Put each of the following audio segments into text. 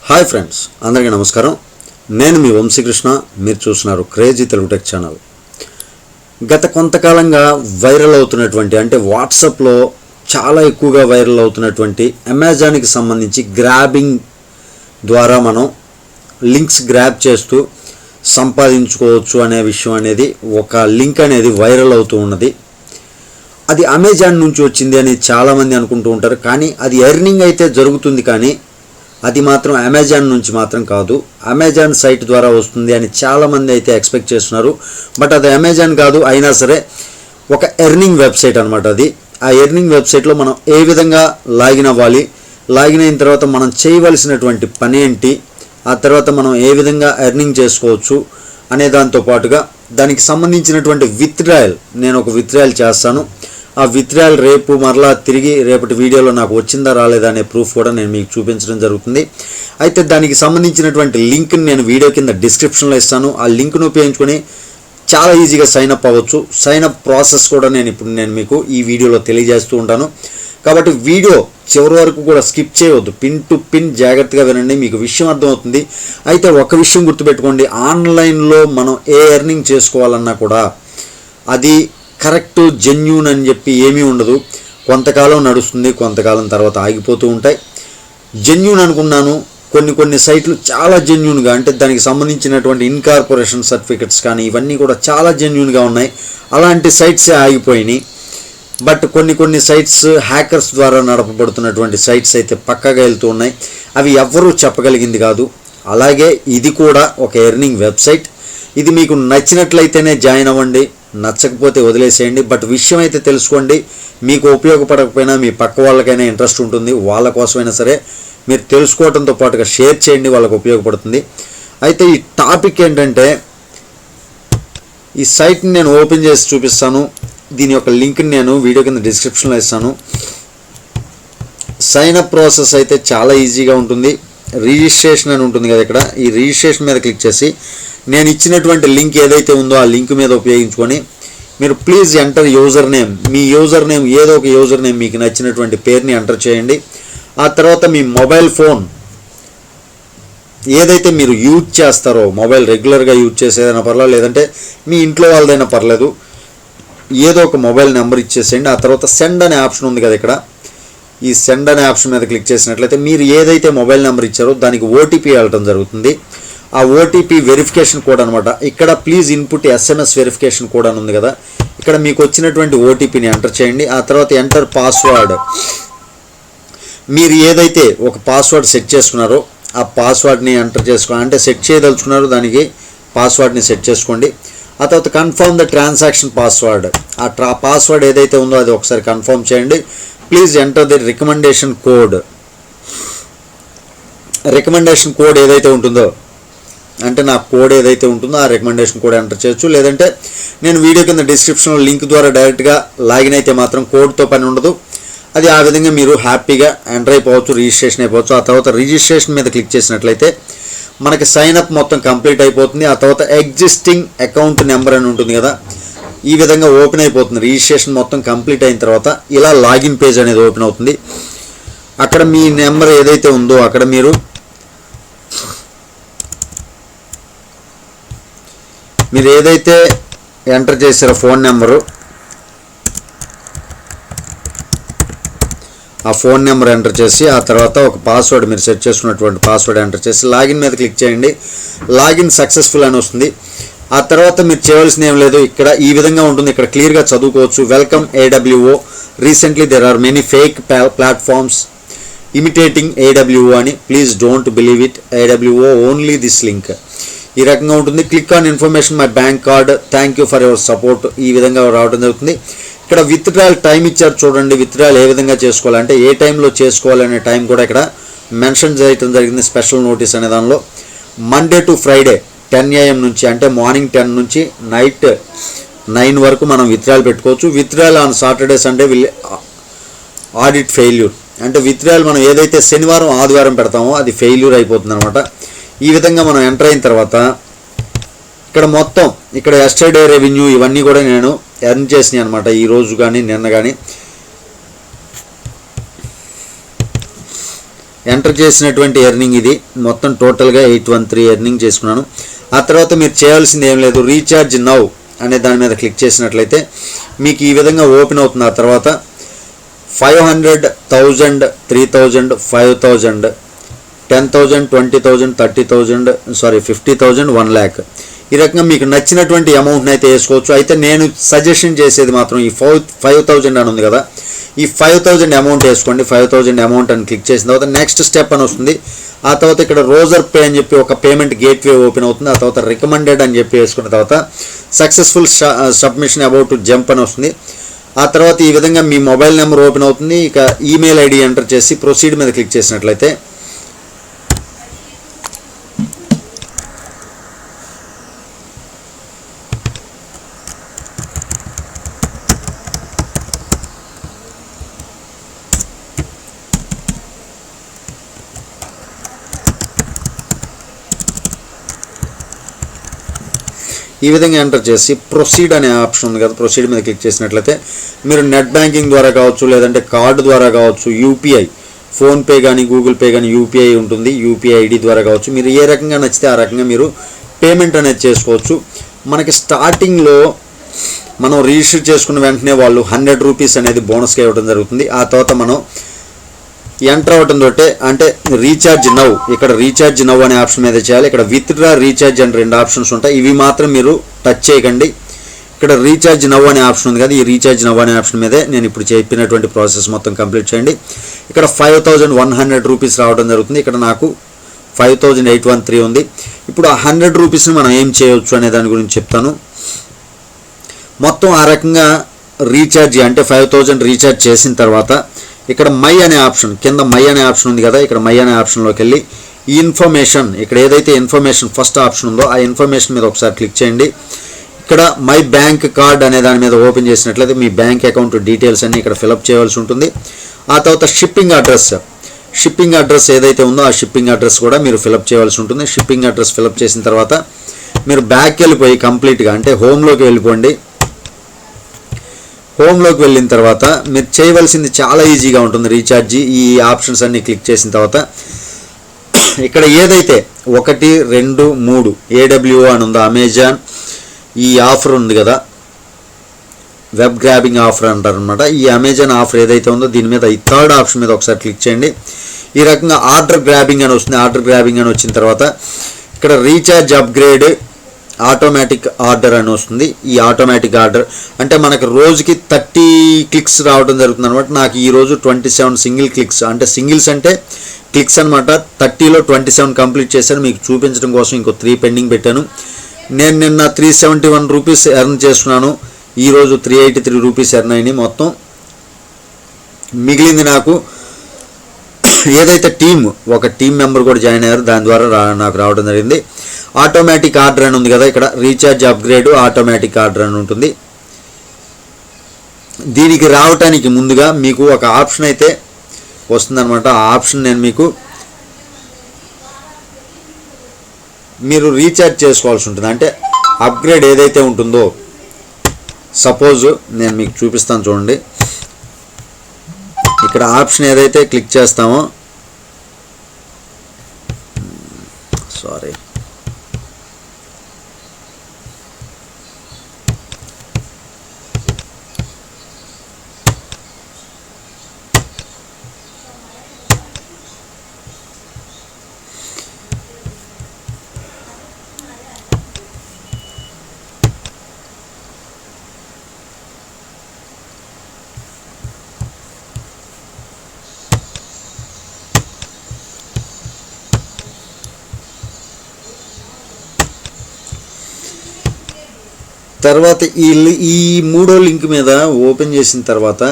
Hi friends, అందరికీ నమస్కారం. నేను మీ వంశీకృష్ణ. మీరు చూస్తున్నారు క్రేజీ తెలుగు టెక్ ఛానల్. గత కొంతకాలంగా వైరల్ అవుతున్నటువంటి అంటే వాట్సాప్లో చాలా ఎక్కువగా వైరల్ అవుతున్నటువంటి అమెజాన్కి సంబంధించి గ్రాబింగ్ ద్వారా మనం లింక్స్ గ్రాబ్ చేస్తూ సంపాదించుకోవచ్చు అనే విషయం అనేది ఒక లింక్ అనేది వైరల్ అవుతూ ఉన్నది. అది అమెజాన్ నుంచి వచ్చింది అని చాలామంది అనుకుంటూ ఉంటారు. కానీ అది ఎర్నింగ్ అయితే జరుగుతుంది, కానీ అది మాత్రం అమెజాన్ నుంచి మాత్రం కాదు, అమెజాన్ సైట్ ద్వారా వస్తుంది అని చాలామంది అయితే ఎక్స్పెక్ట్ చేస్తున్నారు. బట్ అది అమెజాన్ కాదు, అయినా సరే ఒక ఎర్నింగ్ వెబ్సైట్ అనమాట అది. ఆ ఎర్నింగ్ వెబ్సైట్లో మనం ఏ విధంగా లాగిన్ అవ్వాలి, లాగిన్ అయిన తర్వాత మనం చేయవలసినటువంటి పని ఏంటి, ఆ తర్వాత మనం ఏ విధంగా ఎర్నింగ్ చేసుకోవచ్చు అనే దాంతో పాటుగా దానికి సంబంధించినటువంటి విత్డ్రాయల్, నేను ఒక విత్డ్రాయల్ చేస్తాను. ఆ విత్డ్రాయల్ రేపు మరలా తిరిగి రేపటి వీడియోలో నాకు వచ్చిందా రాలేదా అనే ప్రూఫ్ కూడా నేను మీకు చూపించడం జరుగుతుంది. అయితే దానికి సంబంధించినటువంటి లింక్ని నేను వీడియో కింద డిస్క్రిప్షన్లో ఇస్తాను. ఆ లింక్ను ఉపయోగించుకొని చాలా ఈజీగా సైన్అప్ అవ్వచ్చు. సైన్అప్ ప్రాసెస్ కూడా నేను మీకు ఈ వీడియోలో తెలియజేస్తూ ఉంటాను. కాబట్టి వీడియో చివరి వరకు కూడా స్కిప్ చేయవద్దు, పిన్ టు పిన్ జాగ్రత్తగా వినండి, మీకు విషయం అర్థమవుతుంది. అయితే ఒక విషయం గుర్తుపెట్టుకోండి, ఆన్లైన్లో మనం ఏ ఎర్నింగ్ చేసుకోవాలన్నా కూడా అది కరెక్ట్ జెన్యూన్ అని చెప్పి ఏమీ ఉండదు. కొంతకాలం నడుస్తుంది, కొంతకాలం తర్వాత ఆగిపోతూ ఉంటాయి. జెన్యూన్ అనుకున్నాను, కొన్ని సైట్లు చాలా జెన్యూన్గా, అంటే దానికి సంబంధించినటువంటి ఇన్కార్పొరేషన్ సర్టిఫికెట్స్ కానీ ఇవన్నీ కూడా చాలా జెన్యూన్గా ఉన్నాయి. అలాంటి సైట్సే ఆగిపోయినాయి. బట్ కొన్ని సైట్స్ హ్యాకర్స్ ద్వారా నడపబడుతున్నటువంటి సైట్స్ అయితే పక్కాగా వెళ్తూ ఉన్నాయి. అవి ఎవ్వరూ చెప్పగలిగింది కాదు. అలాగే ఇది కూడా ఒక ఎర్నింగ్ వెబ్సైట్. ఇది మీకు నచ్చినట్లయితేనే జాయిన్ అవ్వండి, నచ్చకపోతే వదిలేసేయండి. బట్ విషయం అయితే తెలుసుకోండి, మీకు ఉపయోగపడకపోయినా మీ పక్క వాళ్ళకైనా ఇంట్రెస్ట్ ఉంటుంది, వాళ్ళ కోసమైనా సరే మీరు తెలుసుకోవడంతో పాటుగా షేర్ చేయండి, వాళ్ళకు ఉపయోగపడుతుంది. అయితే ఈ టాపిక్ ఏంటంటే, ఈ సైట్ని నేను ఓపెన్ చేసి చూపిస్తాను. దీని యొక్క లింక్ని నేను వీడియో కింద డిస్క్రిప్షన్లో ఇస్తాను. సైన్అప్ ప్రాసెస్ అయితే చాలా ఈజీగా ఉంటుంది. రిజిస్ట్రేషన్ అని ఉంటుంది కదా, ఇక్కడ ఈ రిజిస్ట్రేషన్ మీద క్లిక్ చేసి నేను ఇచ్చినటువంటి లింక్ ఏదైతే ఉందో ఆ లింక్ మీద ఉపయోగించుకొని మీరు please enter user name. Me user name ఏదో ఒక యూజర్ నేమ్, మీకు నచ్చినటువంటి పేరుని ఎంటర్ చేయండి. ఆ తర్వాత మీ మొబైల్ ఫోన్ ఏదైతే మీరు యూజ్ చేస్తారో, మొబైల్ రెగ్యులర్గా యూజ్ చేసేదైనా పర్లేదు, లేదంటే మీ ఇంట్లో వాళ్ళదైనా పర్లేదు, ఏదో ఒక మొబైల్ నెంబర్ ఇచ్చేసేయండి. ఆ తర్వాత సెండ్ అనే ఆప్షన్ ఉంది కదా, ఇక్కడ ఈ సెండ్ అనే ఆప్షన్ మీద క్లిక్ చేసినట్లయితే మీరు ఏదైతే మొబైల్ నెంబర్ ఇచ్చారో దానికి ఓటీపీ వెళ్ళటం జరుగుతుంది. ఆ ఓటీపీ వెరిఫికేషన్ కోడ్ అనమాట. ఇక్కడ please input SMS verification code అని ఉంది కదా, ఇక్కడ మీకు వచ్చినటువంటి ఓటీపీని ఎంటర్ చేయండి. ఆ తర్వాత ఎంటర్ పాస్వర్డ్. మీరు ఏదైతే ఒక పాస్వర్డ్ సెట్ చేసుకున్నారో ఆ పాస్వర్డ్ని ఎంటర్ చేసుకోండి, అంటే సెట్ చేయదలుచుకున్నారో దానికి పాస్వర్డ్ని సెట్ చేసుకోండి. ఆ తర్వాత కన్ఫర్మ్ ద ట్రాన్సాక్షన్ పాస్వర్డ్. ఆ పాస్వర్డ్ ఏదైతే ఉందో అది ఒకసారి కన్ఫర్మ్ చేయండి. Please enter the recommendation code. Recommendation code ఏదైతే ఉంటుందో, అంటే నా కోడ్ ఏదైతే ఉంటుందో ఆ రికమెండేషన్ కోడ్ ఎంటర్ చేయొచ్చు. లేదంటే నేను వీడియో కింద డిస్క్రిప్షన్లో లింక్ ద్వారా డైరెక్ట్గా లాగిన్ అయితే మాత్రం కోడ్తో పని ఉండదు. అది ఆ విధంగా మీరు హ్యాపీగా ఎంటర్ అయిపోవచ్చు, రిజిస్ట్రేషన్ అయిపోవచ్చు. ఆ తర్వాత రిజిస్ట్రేషన్ మీద క్లిక్ చేసినట్లయితే మనకి సైన్అప్ మొత్తం కంప్లీట్ అయిపోతుంది. ఆ తర్వాత ఎగ్జిస్టింగ్ అకౌంట్ నెంబర్ అని ఉంటుంది కదా, ఈ విధంగా ఓపెన్ అయిపోతుంది. రిజిస్ట్రేషన్ మొత్తం కంప్లీట్ అయిన తర్వాత ఇలా లాగిన్ పేజ్ అనేది ఓపెన్ అవుతుంది. అక్కడ మీ నెంబర్ ఏదైతే ఉందో అక్కడ మీరు ఏదైతే ఎంటర్ చేశారో ఫోన్ నెంబరు, ఆ ఫోన్ నెంబర్ ఎంటర్ చేసి ఆ తర్వాత ఒక పాస్వర్డ్, మీరు సెట్ చేసుకున్నటువంటి పాస్వర్డ్ ఎంటర్ చేసి లాగిన్ మీద క్లిక్ చేయండి. లాగిన్ సక్సెస్ఫుల్ అని వస్తుంది. ఆ తర్వాత మీరు చేయవలసిన ఏం లేదు, ఇక్కడ ఈ విధంగా ఉంటుంది. ఇక్కడ క్లియర్గా చదువుకోవచ్చు. Welcome AWO, recently there are many fake platforms imitating AWO అని, please don't believe it, AWO only this link. ఈ రకంగా ఉంటుంది. Click on information my bank card, thank you for your support, ఈ విధంగా రావడం జరుగుతుంది. ఇక్కడ విత్డ్రాయల్ టైం ఇచ్చారు చూడండి. విత్డ్రాయల్ ఏ విధంగా చేసుకోవాలంటే ఏ టైంలో చేసుకోవాలనే టైం కూడా ఇక్కడ మెన్షన్ చేయడం జరిగింది. స్పెషల్ నోటీస్ అనే దానిలో మండే టు ఫ్రైడే 10 AM నుంచి, అంటే మార్నింగ్ 10 నుంచి నైట్ 9 వరకు మనం విత్డ్రాయల్ పెట్టుకోవచ్చు. Withdrawal on Saturday Sunday will audit failure, అంటే విత్డ్రాయల్ మనం ఏదైతే శనివారం ఆదివారం పెడతామో అది ఫెయిల్యూర్ అయిపోతుంది అనమాట. ఈ విధంగా మనం ఎంటర్ అయిన తర్వాత ఇక్కడ మొత్తం ఇక్కడ ఎస్టర్డే రెవెన్యూ ఇవన్నీ కూడా నేను ఎర్న్ చేసినాయి అనమాట, ఈరోజు కానీ నిన్న కానీ. ఎంటర్ చేసినటువంటి ఎర్నింగ్ ఇది మొత్తం టోటల్గా 813 ఎర్నింగ్ చేసుకున్నాను. ఆ తర్వాత మీరు చేయాల్సింది ఏం లేదు, రీఛార్జ్ నౌ అనే దాని మీద క్లిక్ చేసినట్లయితే మీకు ఈ విధంగా ఓపెన్ అవుతుంది. ఆ తర్వాత 500, 1000, 3000, 5000, 10,000, 20,000, 30,000, 50,000, 1 lakh ఈ రకంగా మీకు నచ్చినటువంటి అమౌంట్ని అయితే వేసుకోవచ్చు. అయితే నేను సజెషన్ చేసేది మాత్రం ఈ 5,000 అని ఉంది కదా, ఈ 5,000 అమౌంట్ వేసుకోండి. 5,000 అమౌంట్ అని క్లిక్ చేసిన తర్వాత నెక్స్ట్ స్టెప్ అని వస్తుంది. ఆ తర్వాత ఇక్కడ రోజర్ పే అని చెప్పి ఒక పేమెంట్ గేట్వే ఓపెన్ అవుతుంది. ఆ తర్వాత రికమెండెడ్ అని చెప్పి వేసుకున్న తర్వాత successful submission about to jump అని వస్తుంది. ఆ తర్వాత ఈ విధంగా మీ మొబైల్ నెంబర్ ఓపెన్ అవుతుంది. ఇక ఈమెయిల్ ఐడి ఎంటర్ చేసి ప్రొసీడ్ మీద క్లిక్ చేసినట్లయితే ఈ విధంగా ఎంటర్ చేసి ప్రొసీడ్ అనే ఆప్షన్ ఉంది కదా, ప్రొసీడ్ మీద క్లిక్ చేసినట్లయితే మీరు నెట్ బ్యాంకింగ్ ద్వారా కావచ్చు, లేదంటే కార్డు ద్వారా కావచ్చు, యూపీఐ, ఫోన్పే కానీ గూగుల్ పే కానీ యూపీఐ ఉంటుంది, యూపీఐ ఐడి ద్వారా కావచ్చు, మీరు ఏ రకంగా నచ్చితే ఆ రకంగా మీరు పేమెంట్ అనేది చేసుకోవచ్చు. మనకి స్టార్టింగ్లో మనం రిజిస్టర్ చేసుకున్న వెంటనే వాళ్ళు 100 రూపీస్ అనేది బోనస్గా ఇవ్వడం జరుగుతుంది. ఆ తర్వాత మనం ఎంటర్ అవ్వటం తోటే అంటే రీఛార్జ్ నౌ, ఇక్కడ రీఛార్జ్ నౌ అనే ఆప్షన్ మీద చేయాలి. ఇక్కడ విత్డ్రా, రీఛార్జ్ అని 2 ఆప్షన్స్ ఉంటాయి. ఇవి మాత్రం మీరు టచ్ చేయకండి. ఇక్కడ రీఛార్జ్ నౌ అనే ఆప్షన్ ఉంది కదా, ఈ రీఛార్జ్ నౌ అనే ఆప్షన్ మీదే నేను ఇప్పుడు చెప్పినటువంటి ప్రాసెస్ మొత్తం కంప్లీట్ చేయండి. ఇక్కడ 5,100 రూపీస్ రావడం జరుగుతుంది. ఇక్కడ నాకు 5,813 ఉంది. ఇప్పుడు ఆ 100 రూపీస్ని మనం ఏం చేయవచ్చు అనే దాని గురించి చెప్తాను. మొత్తం ఆ రకంగా రీఛార్జ్ అంటే 5,000 రీఛార్జ్ చేసిన తర్వాత ఇక్కడ మై అనే ఆప్షన్, కింద మై అనే ఆప్షన్ ఉంది కదా, ఇక్కడ మై అనే ఆప్షన్లోకి వెళ్ళి ఈ ఇన్ఫర్మేషన్, ఇక్కడ ఏదైతే ఇన్ఫర్మేషన్ ఫస్ట్ ఆప్షన్ ఉందో ఆ ఇన్ఫర్మేషన్ మీద ఒకసారి క్లిక్ చేయండి. ఇక్కడ మై బ్యాంక్ కార్డ్ అనే దాని మీద ఓపెన్ చేసినట్లయితే మీ బ్యాంక్ అకౌంట్ డీటెయిల్స్ అన్ని ఇక్కడ ఫిలప్ చేయవలసి ఉంటుంది. ఆ తర్వాత షిప్పింగ్ అడ్రస్ ఏదైతే ఉందో ఆ షిప్పింగ్ అడ్రస్ కూడా మీరు ఫిలప్ చేయవలసి ఉంటుంది. షిప్పింగ్ అడ్రస్ ఫిలప్ చేసిన తర్వాత మీరు బ్యాక్కి వెళ్ళిపోయి కంప్లీట్గా అంటే హోమ్లోకి వెళ్ళిపోండి. హోమ్లోకి వెళ్ళిన తర్వాత మీరు చేయవలసింది చాలా ఈజీగా ఉంటుంది. రీఛార్జ్ ఈ ఆప్షన్స్ అన్ని క్లిక్ చేసిన తర్వాత ఇక్కడ ఏదైతే 1, 2, 3 AWO అని ఉందో అమెజాన్ ఈ ఆఫర్ ఉంది కదా, వెబ్ గ్రాబింగ్ ఆఫర్ అంటారు అనమాట. ఈ అమెజాన్ ఆఫర్ ఏదైతే ఉందో దీని మీద ఈ థర్డ్ ఆప్షన్ మీద ఒకసారి క్లిక్ చేయండి. ఈ రకంగా ఆర్డర్ గ్రాబింగ్ అని వస్తుంది. ఆర్డర్ గ్రాబింగ్ అని వచ్చిన తర్వాత ఇక్కడ రీఛార్జ్ అప్గ్రేడ్ ఆటోమేటిక్ ఆర్డర్ అని వస్తుంది. ఈ ఆటోమేటిక్ ఆర్డర్ అంటే మనకు రోజుకి 30 క్లిక్స్ రావడం జరుగుతుంది అనమాట. నాకు ఈరోజు 27 సింగిల్ క్లిక్స్, అంటే సింగిల్స్ అంటే క్లిక్స్ అనమాట. 30లో 27 కంప్లీట్ చేశాను. మీకు చూపించడం కోసం ఇంకో 3 పెండింగ్ పెట్టాను. నేను నిన్న 371 రూపీస్ ఎర్న్ చేసుకున్నాను. ఈరోజు 383 రూపీస్ ఎర్న్ అయినాయి. మొత్తం మిగిలింది నాకు ఏదైతే ఒక టీమ్ మెంబర్ కూడా జాయిన్ అయ్యారు, దాని ద్వారా నాకు రావడం జరిగింది. ఆటోమేటిక్ ఆర్డర్ అని ఉంది కదా, ఇక్కడ రీఛార్జ్ అప్గ్రేడ్ ఆటోమేటిక్ ఆర్డర్ అని ఉంటుంది. దీనికి రావటానికి ముందుగా మీకు ఒక ఆప్షన్ అయితే వస్తుందన్నమాట. ఆ ఆప్షన్ నేను మీరు రీఛార్జ్ చేసుకోవాల్సి ఉంటుంది. అంటే అప్గ్రేడ్ ఏదైతే ఉంటుందో, సపోజ్ నేను మీకు చూపిస్తాను చూడండి. ఇక్కడ ఆప్షన్ ఏదైతే క్లిక్ చేస్తామో తర్వాత ఈ మూడో లింక్ మీద ఓపెన్ చేసిన తర్వాత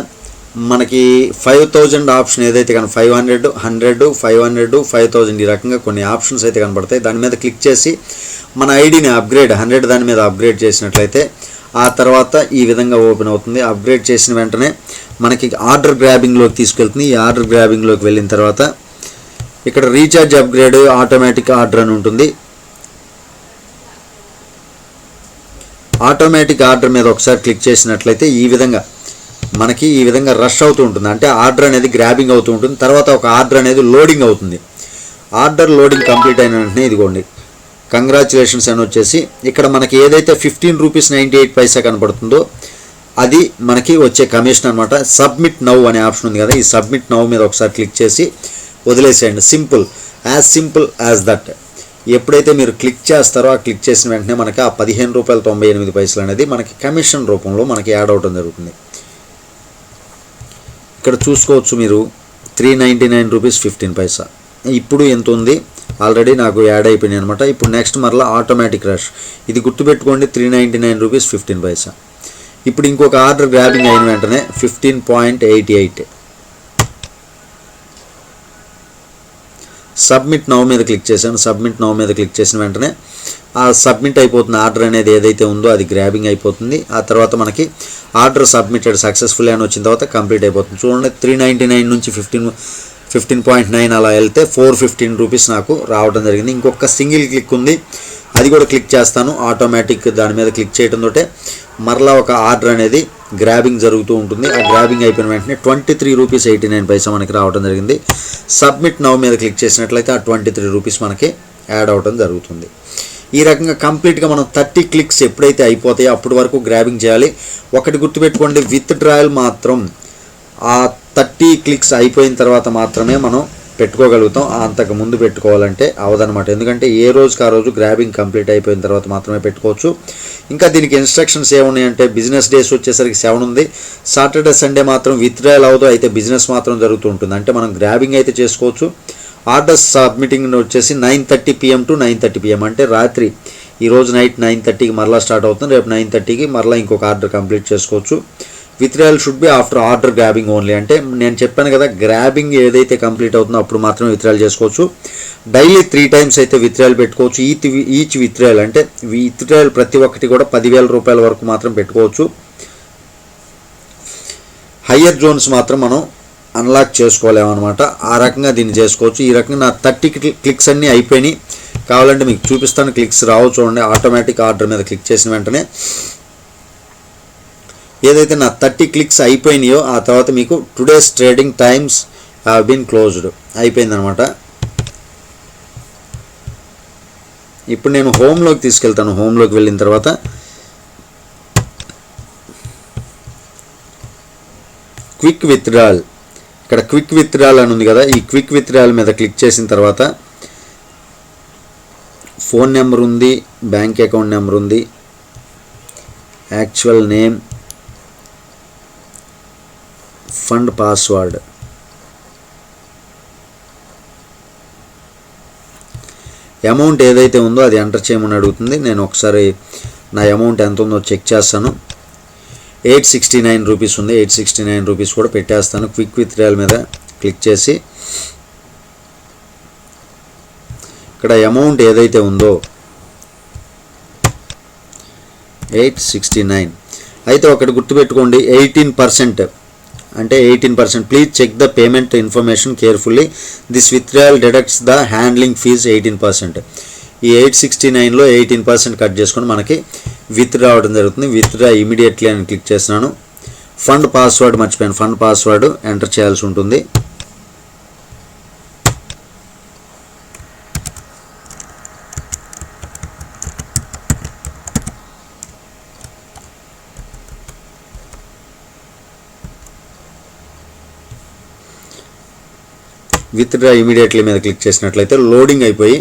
మనకి 5,000 ఆప్షన్ ఏదైతే కానీ 500, 100, 500, 5,000 ఈ రకంగా కొన్ని ఆప్షన్స్ అయితే కనబడతాయి. దాని మీద క్లిక్ చేసి మన ఐడిని అప్గ్రేడ్ 100 దాని మీద అప్గ్రేడ్ చేసినట్లయితే ఆ తర్వాత ఈ విధంగా ఓపెన్ అవుతుంది. అప్గ్రేడ్ చేసిన వెంటనే మనకి ఆర్డర్ గ్రాబింగ్లోకి తీసుకెళ్తుంది. ఈ ఆర్డర్ గ్రాబింగ్లోకి వెళ్ళిన తర్వాత ఇక్కడ రీఛార్జ్ అప్గ్రేడ్ ఆటోమేటిక్ ఆర్డర్ అని ఉంటుంది. ఆటోమేటిక్ ఆర్డర్ మీద ఒకసారి క్లిక్ చేసినట్లయితే ఈ విధంగా మనకి ఈ విధంగా రష్ అవుతూ ఉంటుంది, అంటే ఆర్డర్ అనేది గ్రాబింగ్ అవుతూ ఉంటుంది. తర్వాత ఒక ఆర్డర్ అనేది లోడింగ్ అవుతుంది. ఆర్డర్ లోడింగ్ కంప్లీట్ అయిన వెంటనే ఇదిగోండి కంగ్రాచులేషన్స్ అని వచ్చేసి ఇక్కడ మనకి ఏదైతే 15 రూపీస్ 98 పైసా కనపడుతుందో అది మనకి వచ్చే కమిషన్ అనమాట. సబ్మిట్ నౌ అనే ఆప్షన్ ఉంది కదా, ఈ సబ్మిట్ నౌ మీద ఒకసారి క్లిక్ చేసి వదిలేసేయండి. Simple as that. ఎప్పుడైతే మీరు క్లిక్ చేస్తారో ఆ క్లిక్ చేసిన వెంటనే మనకి ఆ ₹15.98 అనేది మనకి కమిషన్ రూపంలో మనకి యాడ్ అవడం జరుగుతుంది. ఇక్కడ చూసుకోవచ్చు మీరు ₹399.15. ఇప్పుడు ఎంత ఉంది, ఆల్రెడీ నాకు యాడ్ అయిపోయినాయి అనమాట. ఇప్పుడు నెక్స్ట్ మరలా ఆటోమేటిక్ రష్, ఇది గుర్తుపెట్టుకోండి, ₹399.15. ఇప్పుడు ఇంకొక ఆర్డర్ గ్రాబింగ్ అయిన వెంటనే 15.88. సబ్మిట్ నౌ మీద క్లిక్ చేశాను. సబ్మిట్ నౌ మీద క్లిక్ చేసిన వెంటనే ఆ సబ్మిట్ అయిపోతుంది ఆర్డర్ అనేది ఏదైతే ఉందో అది గ్రాబింగ్ అయిపోతుంది. ఆ తర్వాత మనకి ఆర్డర్ సబ్మిటెడ్ సక్సెస్ఫుల్ అని వచ్చిన తర్వాత కంప్లీట్ అయిపోతుంది. చూడండి 399 నుంచి 15.9 అలా వెళ్తే ₹415 నాకు రావడం జరిగింది. ఇంకొక సింగిల్ క్లిక్ ఉంది, అది కూడా క్లిక్ చేస్తాను. ఆటోమేటిక్ దాని మీద క్లిక్ చేయడంతో మరలా ఒక ఆర్డర్ అనేది గ్రాబింగ్ జరుగుతూ ఉంటుంది. ఆ గ్రాబింగ్ అయిపోయిన వెంటనే ₹23.89 మనకి రావడం జరిగింది. సబ్మిట్ నౌ మీద క్లిక్ చేసినట్లయితే ఆ ₹23 మనకి యాడ్ అవడం జరుగుతుంది. ఈ రకంగా కంప్లీట్గా మనం 30 క్లిక్స్ ఎప్పుడైతే అయిపోతాయో అప్పటి వరకు గ్రాబింగ్ చేయాలి. ఒకటి గుర్తుపెట్టుకోండి, విత్ డ్రాయల్ మాత్రం ఆ 30 క్లిక్స్ అయిపోయిన తర్వాత మాత్రమే మనం పెట్టుకోగలుగుతాం. అంతకు ముందు పెట్టుకోవాలంటే అవదనమాట. ఎందుకంటే ఏ రోజుకి ఆ రోజు గ్రాబింగ్ కంప్లీట్ అయిపోయిన తర్వాత మాత్రమే పెట్టుకోవచ్చు. ఇంకా దీనికి ఇన్స్ట్రక్షన్స్ ఏమున్నాయంటే బిజినెస్ డేస్ వచ్చేసరికి 7 ఉంది. సాటర్డే సండే మాత్రం విత్డ్రాయల్ అవ్వదు, అయితే బిజినెస్ మాత్రం జరుగుతూ ఉంటుంది. అంటే మనం గ్రాబింగ్ అయితే చేసుకోవచ్చు. ఆర్డర్స్ సబ్మిటింగ్ వచ్చేసి 9:30 PM to 9:30 PM, అంటే రాత్రి ఈరోజు నైట్ 9:30కి మరలా స్టార్ట్ అవుతుంది. రేపు 9:30కి మరలా ఇంకొక ఆర్డర్ కంప్లీట్ చేసుకోవచ్చు. Withdrawal should be after order grabbing only, అంటే నేను చెప్పాను కదా గ్రాబింగ్ ఏదైతే కంప్లీట్ అవుతుందో అప్పుడు మాత్రమే విత్డ్రాయల్ చేసుకోవచ్చు. డైలీ 3 times అయితే విత్డ్రాయల్ పెట్టుకోవచ్చు. ఈచ్ విత్డ్రాయల్ అంటే విత్డ్రాయల్ ప్రతి ఒక్కటి కూడా ₹10,000 వరకు మాత్రం పెట్టుకోవచ్చు. హయ్యర్ జోన్స్ మాత్రం మనం అన్లాక్ చేసుకోలేమన్నమాట. ఆ రకంగా దీన్ని చేసుకోవచ్చు. ఈ రకంగా నా 30 క్లిక్స్ అన్నీ అయిపోయినాయి. కావాలంటే మీకు చూపిస్తాను, క్లిక్స్ రావు చూడండి. ఆటోమేటిక్ ఆర్డర్ మీద క్లిక్ చేసిన వెంటనే ఏదైతే నా 30 క్లిక్స్ అయిపోయినాయో ఆ తర్వాత మీకు today's trading times have been closed అయిపోయిందనమాట. ఇప్పుడు నేను హోమ్లోకి తీసుకెళ్తాను. హోమ్లోకి వెళ్ళిన తర్వాత క్విక్ విత్డ్రాయల్, ఇక్కడ క్విక్ విత్డ్రాయల్ అని ఉంది కదా, ఈ క్విక్ విత్డ్రాయల్ మీద క్లిక్ చేసిన తర్వాత ఫోన్ నెంబర్ ఉంది, బ్యాంక్ అకౌంట్ నెంబర్ ఉంది, actual name, fund password, amount ఏదైతే ఉందో అది ఎంటర్ చేయమని అడుగుతుంది. నేను ఒకసారి నా అమౌంట్ ఎంత ఉందో చెక్ చేస్తాను. ₹869 ఉంది. ₹869 కూడా పెట్టేస్తాను. క్విక్ విత్డ్రాయల్ మీద క్లిక్ చేసి ఇక్కడ అమౌంట్ ఏదైతే ఉందో 869 అయితే ఒకటి గుర్తుపెట్టుకోండి, 18% అంటే 18%. Please check the payment information carefully, this withdrawal deducts the handling fees 18%. ఈ 869లో 18% కట్ చేసుకొని మనకి విత్డ్రా అవ్వడం జరుగుతుంది. విత్డ్రా ఇమీడియట్లీ అని క్లిక్ చేస్తున్నాను. ఫండ్ పాస్వర్డ్ మర్చిపోయాను, ఫండ్ పాస్వర్డ్ ఎంటర్ చేయాల్సి ఉంటుంది. విత్డ్రా ఇమీడియట్లీ మీద క్లిక్ చేసినట్లయితే లోడింగ్ అయిపోయి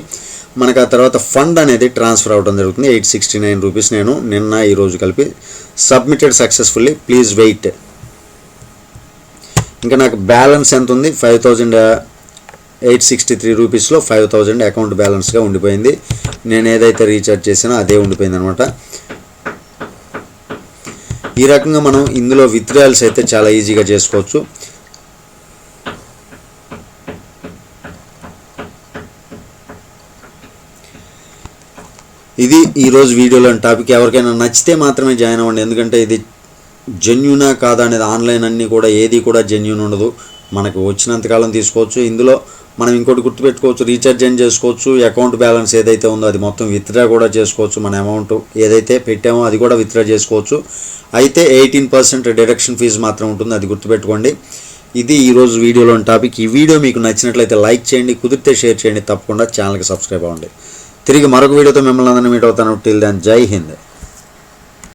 మనకు ఆ తర్వాత ఫండ్ అనేది ట్రాన్స్ఫర్ అవ్వడం జరుగుతుంది. ₹869 నేను నిన్న ఈరోజు కలిపి సబ్మిటెడ్ సక్సెస్ఫుల్లీ, ప్లీజ్ వెయిట్. ఇంకా నాకు బ్యాలెన్స్ ఎంత ఉంది, ₹5,863లో 5,000 అకౌంట్ బ్యాలెన్స్గా ఉండిపోయింది. నేను ఏదైతే రీఛార్జ్ చేసానో అదే ఉండిపోయింది అనమాట. ఈ రకంగా మనం ఇందులో విత్డ్రాయల్స్ అయితే చాలా ఈజీగా చేసుకోవచ్చు. ఇది ఈరోజు వీడియోలోని టాపిక్. ఎవరికైనా నచ్చితే మాత్రమే జాయిన్ అవ్వండి, ఎందుకంటే ఇది జెన్యూనా కాదా అనేది ఆన్లైన్ అన్నీ కూడా ఏది కూడా జెన్యూన్ ఉండదు. మనకు వచ్చినంతకాలం తీసుకోవచ్చు. ఇందులో మనం ఇంకోటి గుర్తుపెట్టుకోవచ్చు, రీఛార్జ్ ఏం చేసుకోవచ్చు, అకౌంట్ బ్యాలెన్స్ ఏదైతే ఉందో అది మొత్తం విత్డ్రా కూడా చేసుకోవచ్చు. మన అమౌంట్ ఏదైతే పెట్టామో అది కూడా విత్డ్రా చేసుకోవచ్చు. అయితే 18% డిడక్షన్ ఫీజు మాత్రం ఉంటుంది, అది గుర్తుపెట్టుకోండి. ఇది ఈరోజు వీడియోలోని టాపిక్. ఈ వీడియో మీకు నచ్చినట్లయితే లైక్ చేయండి, కుదిరితే షేర్ చేయండి, తప్పకుండా ఛానల్కి సబ్స్క్రైబ్ అవ్వండి. తిరిగి మరొక వీడియోతో మిమ్మల్ని అందరినీ మీట్ అవుతాను. టిల్ దెన్ జై హింద్.